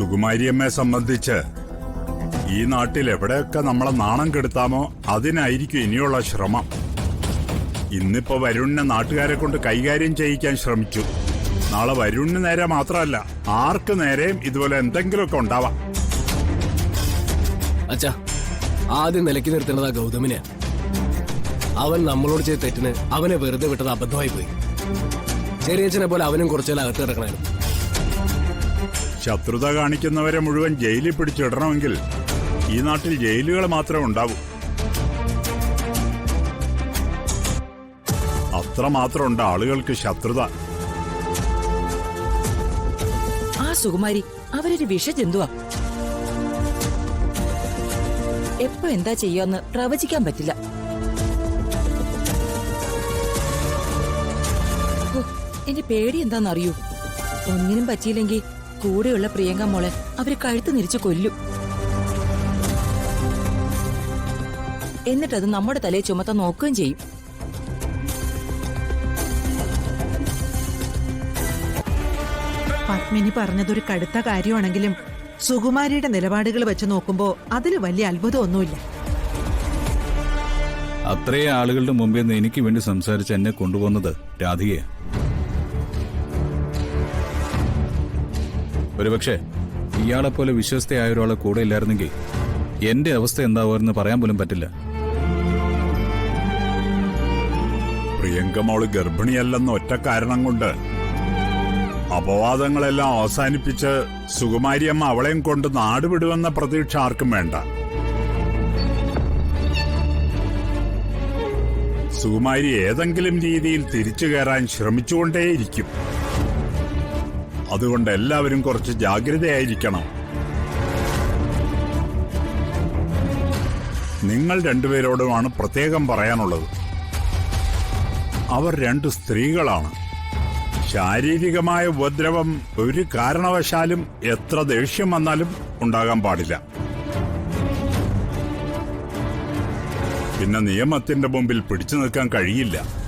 സുകുമാരിയമ്മയെ സംബന്ധിച്ച് ഈ നാട്ടിൽ എവിടെയൊക്കെ നമ്മളെ നാണം കെടുത്താമോ അതിനായിരിക്കും ഇനിയുള്ള ശ്രമം. ഇന്നിപ്പോ വരുണിനെ നാട്ടുകാരെ കൊണ്ട് കൈകാര്യം ചെയ്യിക്കാൻ ശ്രമിച്ചു. നാളെ വരുണിന് നേരെ മാത്രമല്ല ആർക്ക് നേരെയും ഇതുപോലെ എന്തെങ്കിലുമൊക്കെ ഉണ്ടാവാം. അച്ഛാ, ആദ്യം നിലയ്ക്ക് നിർത്തേണ്ടതാ ഗൗതമിനെ. അവൻ നമ്മളോട് ചെയ്ത തെറ്റിന് അവനെ വെറുതെ വിട്ടത് അബദ്ധമായി പോയി. ചെറിയച്ഛനെ പോലെ അവനും കുറച്ചുകാലം അകത്ത് കിടക്കണായിരുന്നു. ശത്രുത കാണിക്കുന്നവരെ മുഴുവൻ ജയിലിൽ പിടിച്ചിടണമെങ്കിൽ ഈ നാട്ടിൽ ജയിലുകൾ മാത്രമേ ഉണ്ടാവൂ. അത്രമാത്രമുണ്ട് ആളുകൾക്ക് ശത്രുത. ആ സുകുമാരി അവരൊരു വിഷജന്തുവാ. എപ്പോ എന്താ ചെയ്യാന്ന് പ്രവചിക്കാൻ പറ്റില്ല. എന്റെ പേടി എന്താന്നറിയൂ? ഒന്നിനും പറ്റിയില്ലെങ്കിൽ കൂടെയുള്ള പ്രിയങ്ക മോളെ അവര് കഴുത്ത് നിരിച്ച് കൊല്ലും. എന്നിട്ടത് നമ്മുടെ തലയെ ചുമത്താൻ നോക്കുകയും ചെയ്യും. പത്മിനി പറഞ്ഞതൊരു കടുത്ത കാര്യമാണെങ്കിലും സുകുമാരിയുടെ നിലപാടുകൾ വെച്ച് നോക്കുമ്പോ അതിൽ വലിയ അത്ഭുതമൊന്നുമില്ല. അത്രയും ആളുകളുടെ മുമ്പിൽ നിന്ന് എനിക്ക് വേണ്ടി സംസാരിച്ച് എന്നെ കൊണ്ടുപോകുന്നത് രാധികയെ. ഒരുപക്ഷെ ഇയാളെപ്പോലെ വിശ്വസ്തയായ ഒരാളെ കൂടെ ഇല്ലായിരുന്നെങ്കിൽ എന്റെ അവസ്ഥ എന്താവുമെന്ന് പറയാൻ പോലും പറ്റില്ല. പ്രിയങ്കമോള് ഗർഭിണിയല്ലെന്ന ഒറ്റ കാരണം കൊണ്ട് അപവാദങ്ങളെല്ലാം അവസാനിപ്പിച്ച് സുകുമാരിയമ്മ അവളെയും കൊണ്ട് നാടുവിടുമെന്ന പ്രതീക്ഷ ആർക്കും വേണ്ട. സുകുമാരി ഏതെങ്കിലും രീതിയിൽ തിരിച്ചു കയറാൻ ശ്രമിച്ചുകൊണ്ടേയിരിക്കും. അതുകൊണ്ട് എല്ലാവരും കുറച്ച് ജാഗ്രതയായിരിക്കണം. നിങ്ങൾ രണ്ടുപേരോടുമാണ് പ്രത്യേകം പറയാനുള്ളത്. അവർ രണ്ട് സ്ത്രീകളാണ്. ശാരീരികമായ ഉപദ്രവം ഒരു കാരണവശാലും എത്ര ദേഷ്യം വന്നാലും ഉണ്ടാകാൻ പാടില്ല. പിന്നെ നിയമത്തിന്റെ മുമ്പിൽ പിടിച്ചു നിൽക്കാൻ കഴിയില്ല.